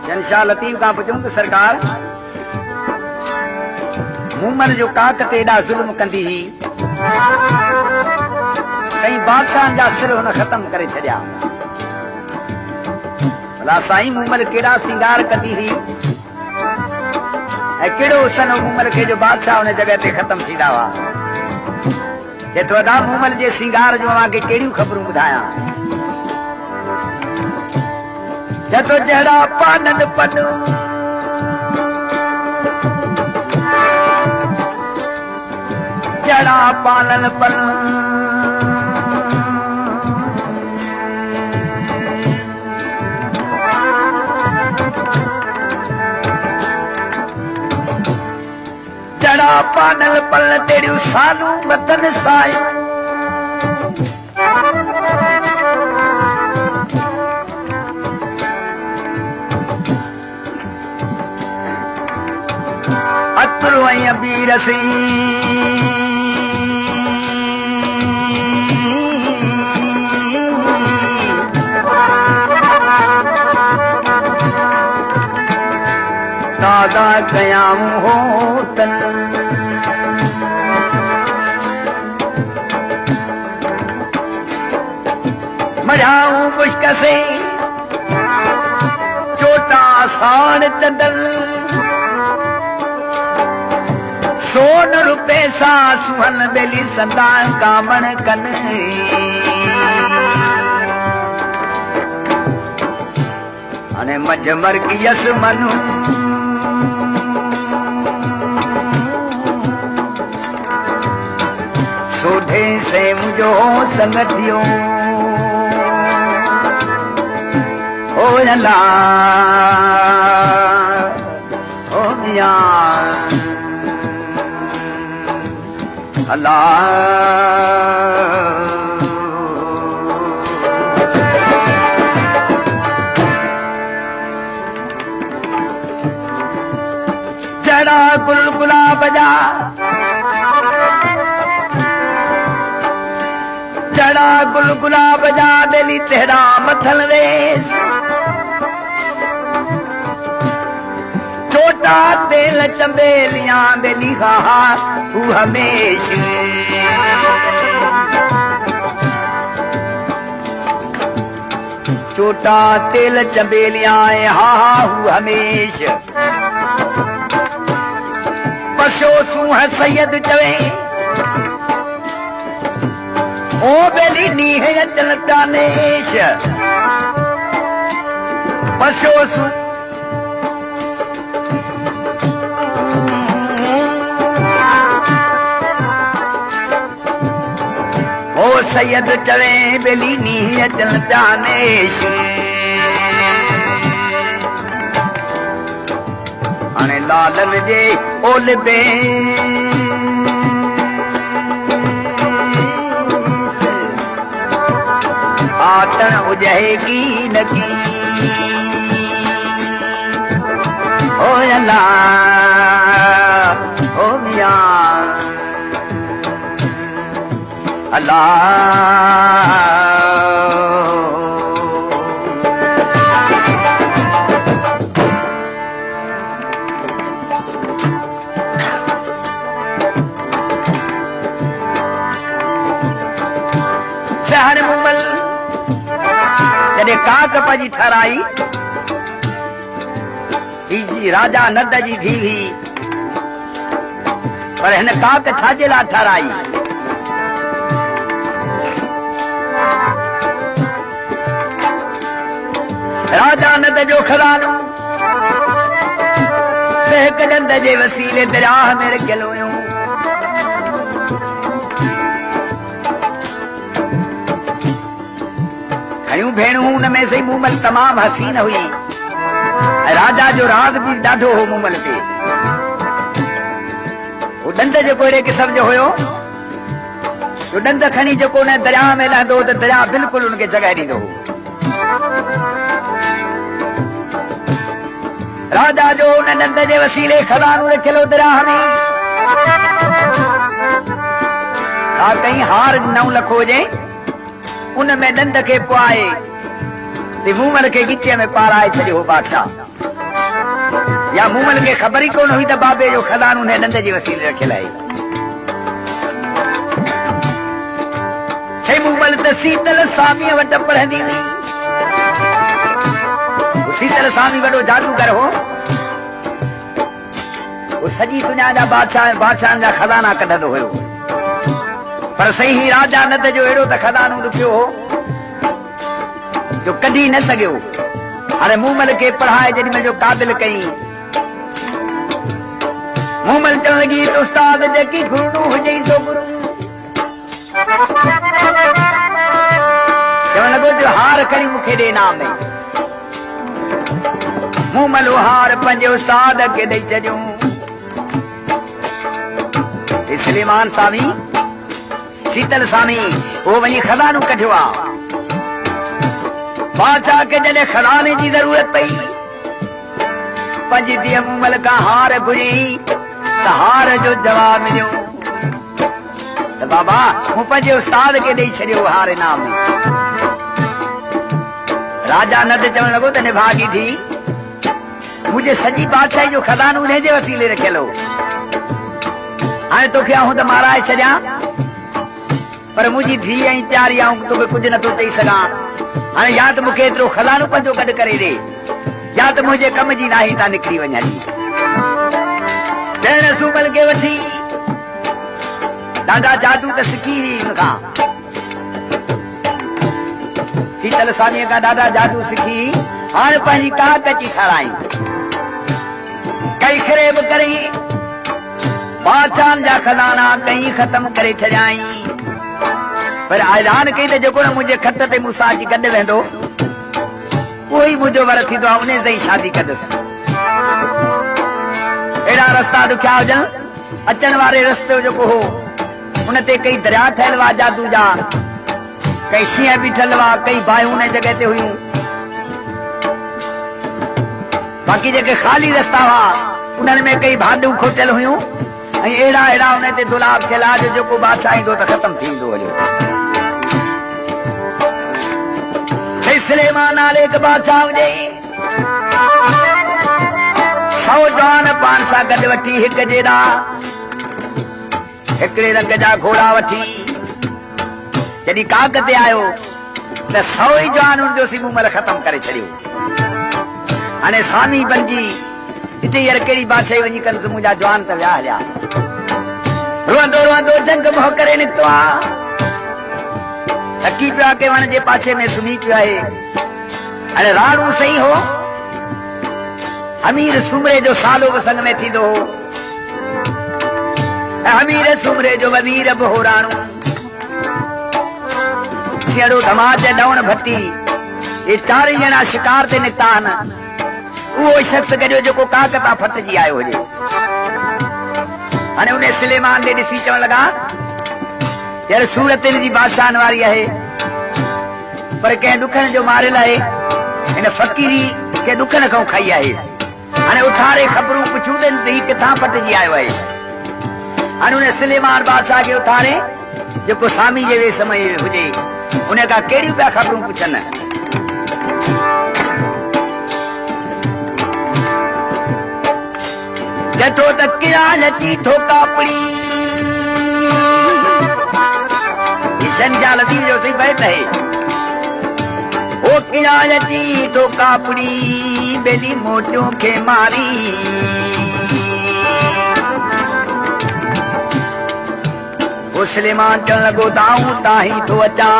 शहंशाह लतीफ का पुछूं त सरकार मूमल जो काक ते एॾा ज़ुल्म कंदी हुई कई बादशाहनि जा सिर हुन ख़त्म करे छॾिया। भला साईं मूमल केड़ा सिंगार कंदी हुई ऐं केड़ो सन मूमल खे जो बादशाह हुन जगह ते ख़त्म थींदा हुआ। जेतो अदा मूमल जे सिंगार जो अव्हांखे केड़ियूं ख़बरूं ॿुधायां। जतो जड़ा पानन पनु जड़ा पानन पनु जड़ा पानल पल तेरियूं सालू वतन सायूं अतरू ऐं अबीर सी ताज़ा कयाऊं हो तन मजाऊं मुश्क से चोटा साण चंदल सोन रुपए सा सुहन बेली संदा कामण कन अने मज मरगियस मनु सोढे से मुझो संगतियो ओ अल्लाह ओ मियां अल्लाह जड़ा गुल गुलाब जा जड़ा गुल गुलाब जा बेली तेरा मथल वेस छोटा तेल चंबेलियां बेली हा तू हमेश छोटा तेल चंबेलियां हा हू हमेश पशो सूह सैयद चवे ओ बेली नीह अचन तानेश पशो सू ओ सैयद चवे बेली नीह अचन तानेश हाणे लालन जे ओल बे आतन उजहेगी नकी ओ अल्लाह ओ मियां अल्लाह शहर मूमल जॾहिं काक पंहिंजी ठाराई राजा नद जी धी हुई पर हिन काक छाजे लाइ ठाराई राजा नद जो खज़ानो हिक ॾंद जे वसीले दरियाह में रखियल हुयूं खणियूं भेणूं हुन में सही मूमल तमाम हसीन हुई राजा जो राज भी ॾाढो हो मूमल ते वो ॾंद जेको अहिड़े क़िस्म जो हुयो जो ॾंद खणी जेको हुन दरिया में लहंदो त दरिया बिल्कुलु हुनखे जॻह ॾींदो हो राजा जो हुन ॾंद जे वसीले खज़ानो रखियल हो दरिया में छा कई हार 9 लख हुजे उन में ॾंद खे पुआए मूमल खे गिचीअ में पाराए छॾियो बादशाह या मूमल के खबर ही कोन हुई त बाबे जो खदान उन्हें डंडे जे वसीले रखियल आहे। हे मूमल त सीतल स्वामी वट पढ़ंदी हुई। सीतल स्वामी वॾो जादूगर हो। वो सॼी दुनिया जा बादशाहनि जा खजाना कढंदो हुयो, पर सही राजा नद जो अहिड़ो त खजानो ॾुखियो हो जो कढी न सघियो। हाणे मूमल खे पढ़ाए जेॾीमहिल जो क़ाबिल कई, मूमल चवण लॻी त उस्ताद जेकी गुरू हुजे सो गुरू। चवण लॻो जो हार खणी मूंखे ॾे इनाम में। मूमल हार पंहिंजे उस्ताद खे ॾेई छॾियो। सलेमान स्वामी शीतल स्वामी वो वञी खजानो कढियो आहे। बादशाह खे जॾहिं खजाने जी ज़रूरत पई, पंहिंजी धीअ मूमल खां हार घुरी त हार जो जवाब मिलियो त बाबा मूं पंहिंजे उस्ताद खे ॾेई छॾियो हार इनाम में। राजा नद चवण लॻो त निभागी थी, मुंहिंजे सॼी बादशाही जो खजानो उन जे वसीले रखियल हो। हाणे तोखे आऊं त माराए छॾियां, पर मुंहिंजी धीअ ऐं प्यारी आऊं तोखे कुझु नथो चई सघां। हाणे या त मूंखे एतिरो खजानो पंहिंजो गॾु करे ॾे, या त मुंहिंजे कम जी नाही तां निकिरी वञ। हली भेण सूमल खे वठी ॾाढा जादू त सिखी हुई हुन खां। शीतल स्वामीअ खां ॾाढा जादू सिखी। हाणे पंहिंजी काक अची ठाराई, कई ख़रेब करे बादशाहनि जा खजाना कई ख़तम करे छॾियाई। पर ऐलान कई त जेको न मुंहिंजे खत ते मूंसां अची गॾु वेंदो उहो ई मुंहिंजो वर थींदो आहे, उन सां ई शादी कंदुसि। अहिड़ा रस्ता ॾुखिया हुजनि, अचण वारे रस्ते जेको हो उन ते कई दरिया ठहियल हुआ जादू जा, कई शींहं बीठल हुआ, कई बाहियूं उन जॻह ते हुयूं। बाक़ी जेके ख़ाली रस्ता हुआ उन्हनि में कई भाॾियूं खोटियल हुयूं ऐं अहिड़ा अहिड़ा उन ते दुलाब थियल आहे जो जेको बादशाह ईंदो त ख़तम थींदो हलियो। सलेमान नाले हिकु बादशाह हुजे, 100 जवान पाण सां गॾु वठी हिकु जेड़ा हिकिड़े रंग जा घोड़ा वठी जॾहिं काग ते आयो त 100 ई जवान हुनजो सी मूमल ख़तम करे छॾियो। हाणे स्वामी बणिजी ॾिठे यार कहिड़ी बादशाही वञी कंदुसि, मुंहिंजा जवान त विया हलिया। रोअंदो रोअंदो जंग मोह करे निकितो आहे, थकी पियो आहे, के वण जे पाछे में सुम्ही पियो आहे। हाणे राणू सही हो, अमीर सूमरे जो सालो बि संग में थींदो हो, अमीर सूमरे जो वज़ीर बि हो राणू। सियड़ो धमाच डवण भट्टी ये 4 ॼणा शिकार ते निकिता आहिनि। उहो शख़्स गॾियो जेको काक तां फटिजी आयो हुजे। हाणे उन सलेमान ॾे ॾिसी चवण लॻा यार सूरत जी बादशाहनि वारी आहे, पर कंहिं ॾुखनि जो मारियल आहे, हिन फ़क़ीरी कंहिं ॾुखनि खां खाई आहे। हाणे उथारे ख़बरूं पुछूं त ही किथां फटिजी आयो आहे। हाणे उन सलेमान बादशाह खे उथारे जेको स्वामी जे वेस में हुजे उन खां कहिड़ियूं पिया ख़बरूं पुछनि। जठो त किराल अची थो कापड़ी, शनिजाल थी जो सही बैठ है। ओ किराल अची थो कापड़ी बेली मोटियों के मारी। ओ सलेमान चवण लॻो दाऊं ताही थो अचां,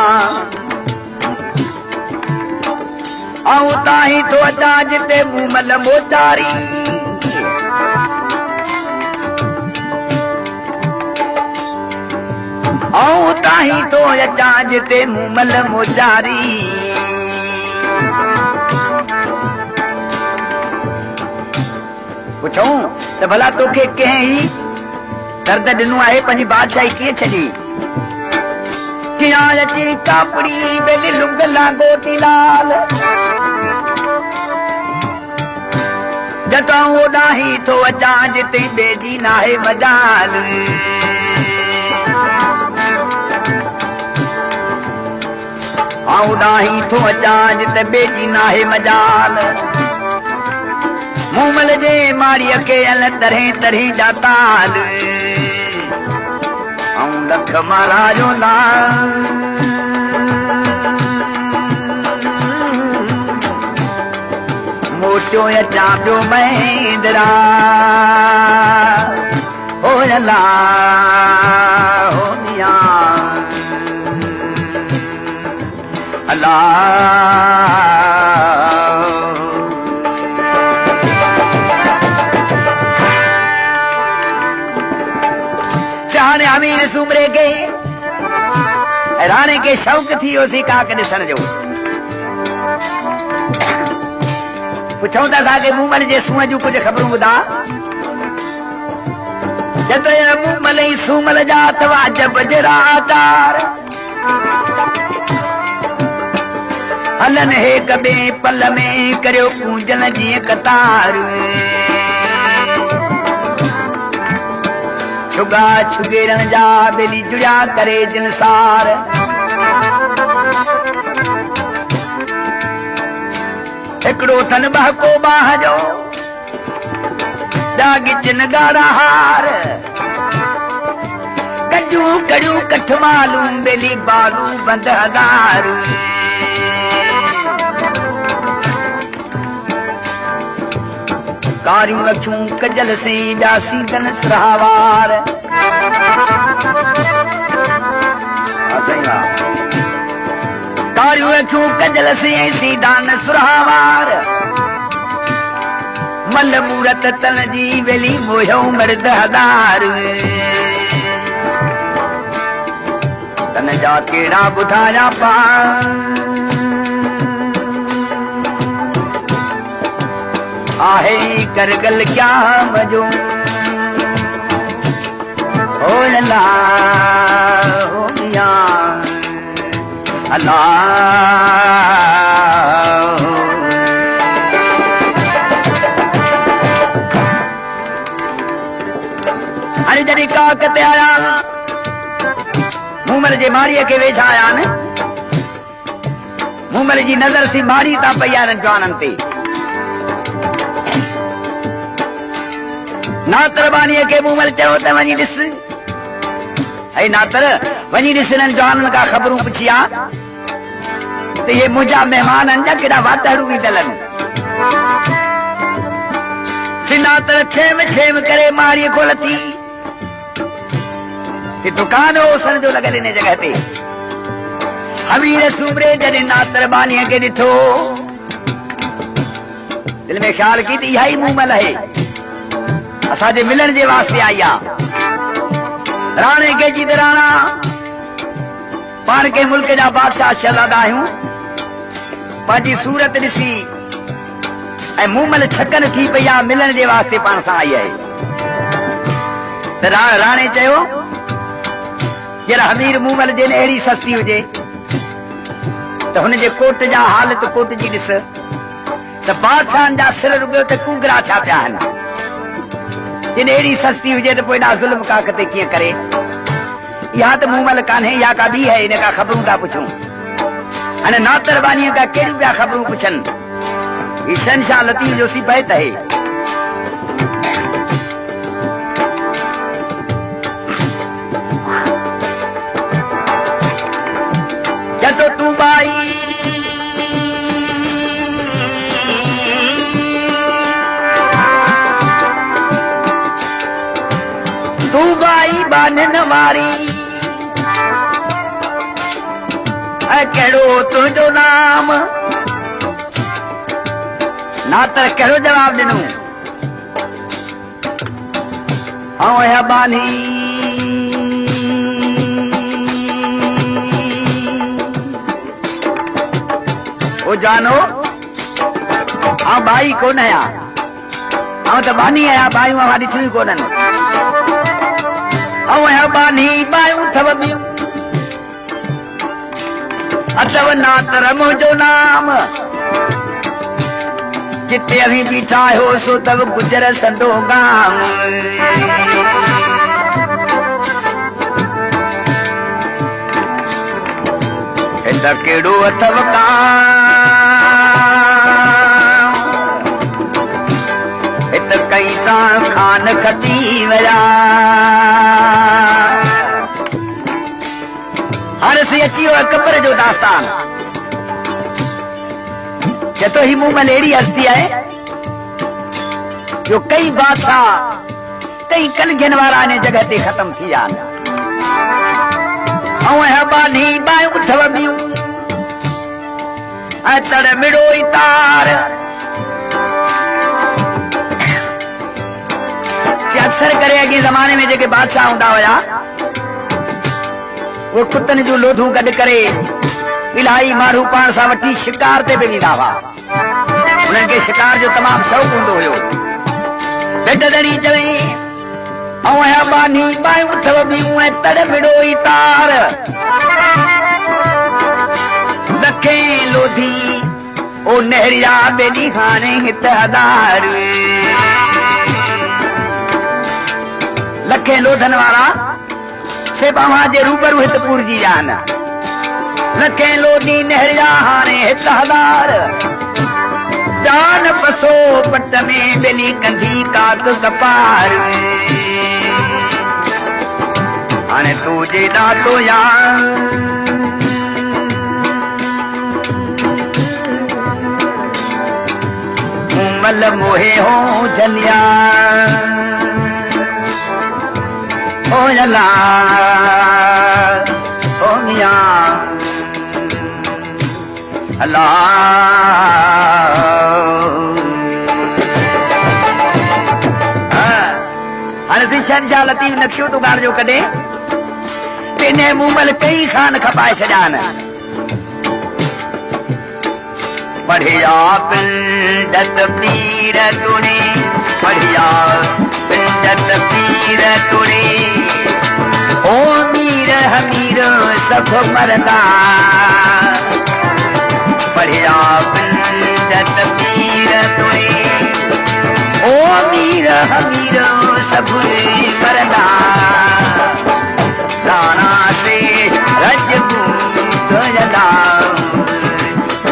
आऊं ताही थो अचां जिते मूमल मोचारी। आऊं ताही थो अचां जिते मूमल मोचारी। पुछूं त भला तोखे कंहिं ई दर्द ॾिनो आहे, पंहिंजी बादशाही कीअं छॾी? किराल अची कापड़ी बेली लुंगला गोटी लाल, जतां ओॾाही थो अचां जिते बेजी नाहे मजाल। आऊं थो अचां जिते बेजी नाहे मजाल। मूमल जे मां माड़ी के अल तरह तरह जाताल लख महाराजो लाल मोटियो अचा पियो महेंद्रा हो अला हो मिया अला चाहने अमीर सूमरे के राणे के शौक थी उसी काक ॾिसण जो पुछूं था असांखे मूमल जे सूंहं जूं कुझु ख़बरूं ॿुधा जॾहिं मूमल ई सूमल जा अथवा जब जरा आकार हलन हे कबे पल में करियो पूजन जीअं कतार छुगा छुगेरन जा बेली जुड़िया करे जिनसार हिकड़ो थन बहको बाह जो दागिचन गारा हार कजू कड़ियूं कठ मालूं बेली बालू बंद हगार कारियूं अखियूं कजल से व्यासी दन सरावार कारियूं अखियूं कजल से सीधा न सुरावार मल मूरत तन जी वेली मोयो मर्द हदार तन जा केड़ा बुधाया पा आहे करगल क्या मजो हो अल्लाह हो मिया अल्लाह अरे जॾहिं काकत आया मूमल जे माड़ीअ खे वेझा आया न मूमल जी नज़र सी माड़ी तां पई आहे जवाननि ते नातर बानीअ खे मूमल चयो त वञी ॾिस ऐं नातर वञी ॾिस हिननि जवाननि खां ख़बरूं पुछी आ त इहे मुंहिंजा महिमान आहिनि जा केॾा वातड़ू बीठल आहिनि नातर छेम छेम करे माड़ीअ खोलती दुकान हो सन जो लॻल हिन जॻह ते हमीर सूबरे जॾहिं नातर बानीअ खे ॾिठो दिल में ख़्याल की त इहा ई मूमल आहे असांजे मिलण जे वास्ते आई आहे राणे के जी राणा पाण के मुल्क जा बादशाह शहजादा आहियूं पंहिंजी सूरत ॾिसी ऐं मूमल छकन थी पई आहे मिलण जे वास्ते पाण सां आई आहे त राणे चयो जरा हमीर मूमल जे अहिड़ी सस्ती हुजे त हुनजे कोट जा हालत कोट जी ॾिस त बादशाहनि जा सिर रुॻियो त कुंगरा थिया पिया आहिनि जिन अहिड़ी सस्ती हुजे त पोइ एॾा ज़ुल्म काक ते कीअं करे इहा त मूमल कान्हे या का ॿी है इन खां ख़बरूं था पुछूं हाणे नातर बानीअ खां कहिड़ियूं पिया ख़बरूं पुछनि ही शहनशाह लतीफ़ जो सिपाहित आहे जतो तू बाई तू बाई बानन वारी कहिड़ो तुंहिंजो नाम नातर कहिड़ो जवाब ॾिनो ऐं बानी ओ जानो आ बाई कोन आया आ त बानी आया बायूं हमारी ॾिठियूं कोन्हनि ऐं बानी बायूं अथव ॿियूं अथव नातर मुंहिंजो नाम जिते अभी बीठा हो सो तब गुजर संदो गाम हित केड़ो अथव काम हित कई जान खती वया हाणे सी अची वियो अकबर जो दास्तान चए थो ही मूं महिल अहिड़ी हस्ती आहे जो कई बादशाह कई कलगियुनि वारा इन जगह ते ख़त्म थी विया आहिनि ऐं बानी बायूं अथव ॿियूं ऐं तड़ मिड़ो ई तार अक्सर करे अॻे ज़माने में जेके बादशाह हूंदा हुया उहे कुतनि जूं लोधूं गॾु करे इलाही माण्हू पाण सां वठी शिकार ते बि वेंदा हुआ उन्हनि खे शिकार जो तमामु शौक़ु हूंदो हुयो बेटदड़ी चवे ऐं बानी बायूं अथव ॿियूं ऐं तड़ मिड़ो ई तार लखे लोधी ओ नहरिया बेली हाणे हित हज़ार लखे लोधन वारा से बाबा जे रूबरू हित पूरजी विया आहिनि लखे लोधी नहरिया हाणे हित हज़ार जान पसो पट में बेली कंधी काक कपार हाणे तुझे ॾाढो यार मल मोहे हो जलिया ओ जला ओ मिया अल्लाह हाणे शहनशाह लतीफ़ नक्शो तो गाड़ जो कॾे तेने मूमल कई खान खपाए छॾिया आहिनि बढ़िया पिंडत पीर तुड़े बढ़िया पिंडत पीर तुड़े ओ मीर हमीर सब मरदा बढ़िया पिंडत पीर तुड़े ओ मीर हमीर सब मरदा राणा से रजबूत जला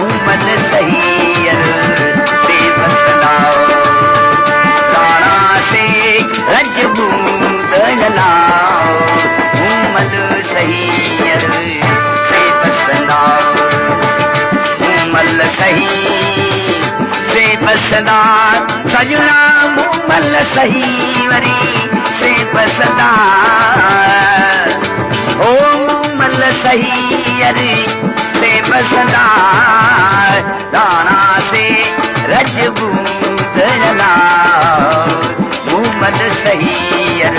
उमल सहीयर से बसलाओ राणा से रजबूत जलाओ उमल सहीयर से बसलाओ उमल सही से बसदा सजना उमल सही वरी से बसदा ओ उमल सहीयर से बसदा राणा से रजबूत जलाओ उमल सहीयर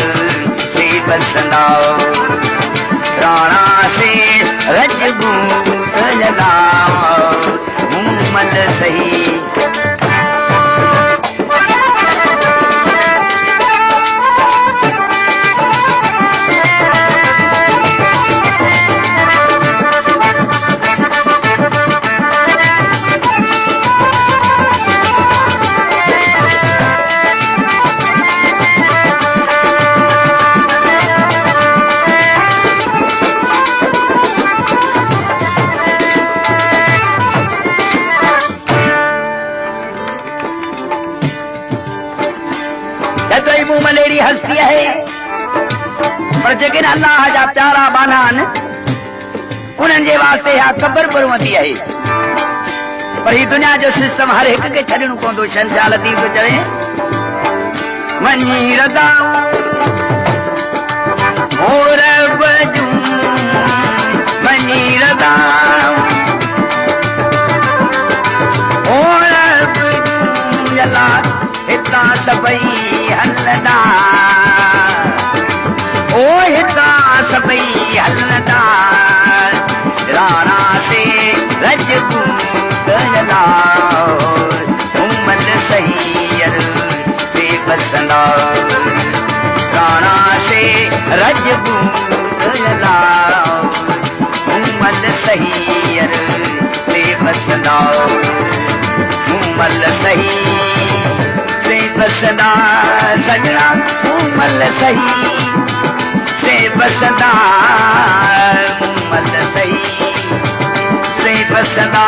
से बसदा राणा से रजबूत जलाओ उमल सही मलेरी हस्ती है पर जेके अल्लाह जा प्यारा बाना उन्हनि जे वास्ते या ख़बर पवंदी है पर ही दुनिया जो सिस्टम हर एक के छॾणो पवंदो शहनशाह लतीफ़ चवे मनी रदा और बजू मनी रदा और बजू जला हिता सभई हलदा ओ हिता सभई हलदा राणा से रजबूत जलाओ उमल सहीयर से बसदा राणा से रजबूत जलाओ उमल सहीयर से बसदा उमल सही से बसदा सजना उमल सही से बसदा उमल सही से बसदा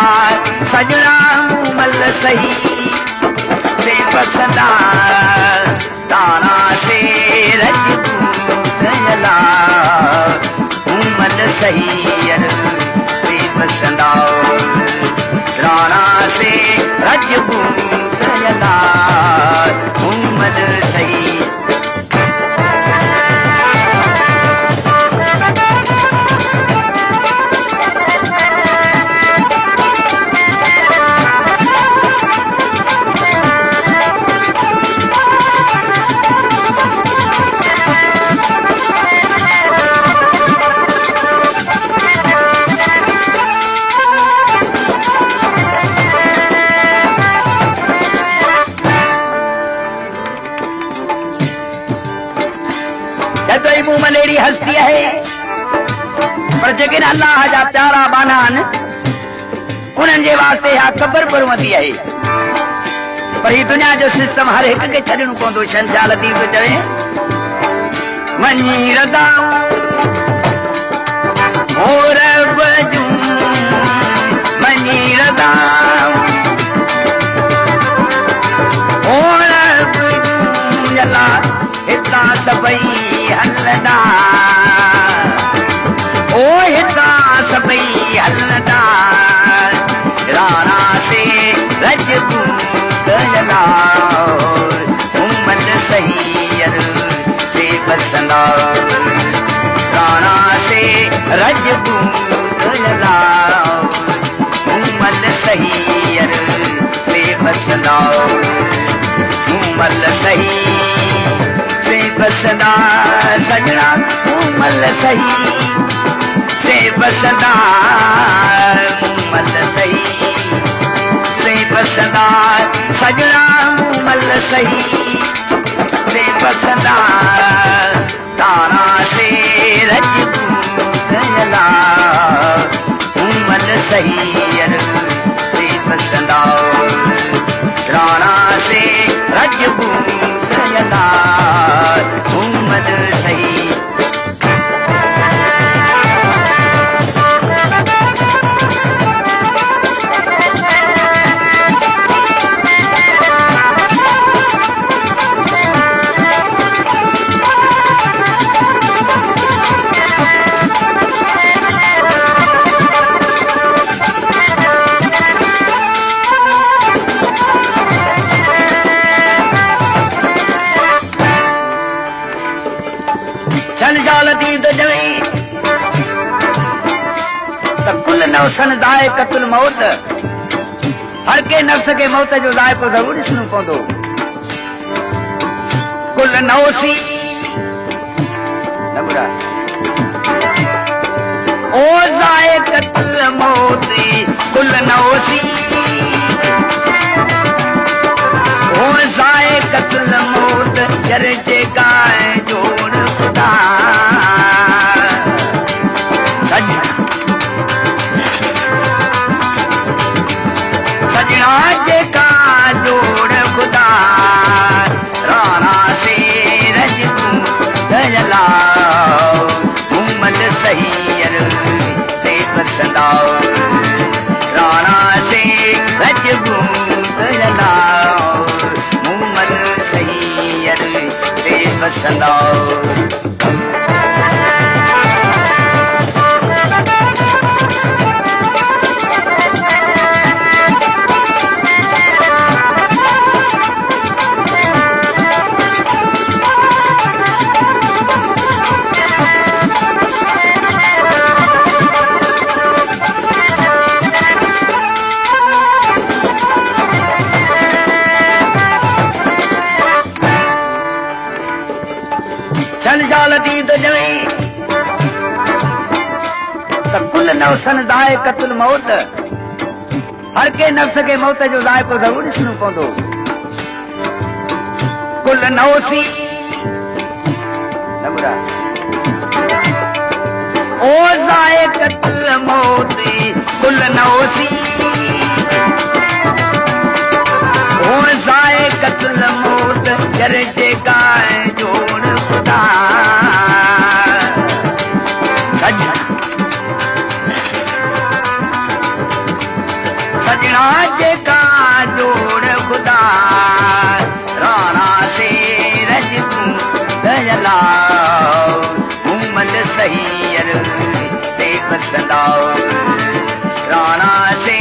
सजना उमल सही से बसदा राणा मूमल सहीयर से बसंदा राणा से रजपूत जलाल मूमल सही मूमल अहिड़ी हस्ती है पर जेके अल्लाह जा प्यारा बाना उन्हनि जे वास्ते हा ख़बर पवंदी आहे पर ही दुनिया जो सिस्टम हर हिक खे छॾणो पवंदो। शहंशाह लतीफ़ थो चवे मञी रदा मोर बजूं मञी रदा मोर बजूं अल्लाह हितां सभई हलदा ओ हितां सभई हलदा राणा से रजपूत जलाल मूमल सहीयर से बसंदा राणा से रजपूत जलाल मूमल सहीयर से बसंदा मूमल सही से बसदा सजना मूमल सही से बसदा मूमल सही से बसदा सजना मूमल सही से बसदा राणा से रजपूत जलाल मूमल सहीयर से बसदा राणा से रजपूत जलाल मूमल सही नौसन ज़ाइक़तुल मौत हर के नफ्स के मौत जो ज़ाइक़ो ज़रूर ॾिसणो पवंदो। कुल नौसी ओ ज़ाइक़तुल मौत कुल नौसी ओ ज़ाइक़तुल मौत जर जे गाए जोड़ खुदा जेका जोड़ खुदा राणा से रजपूत जलाल मूमल सहीयर से बसंदा राणा से रजपूत जलाल मूमल सहीयर से बसंदा कुल नौसन ज़ाइक़तुल मौत हर के नफ्स के मौत जो ज़ाइक़ो ज़रूर ॾिसणो पवंदो। कुल नौसी ओ ज़ाइक़तुल मौत कुल नौसी ओ ज़ाइक़तुल मौत जर जे गाए जोड़ खुदा सजना जेका जोड़ खुदा राणा से रजपूत जलाल मूमल सहीयर वसंदा राणा से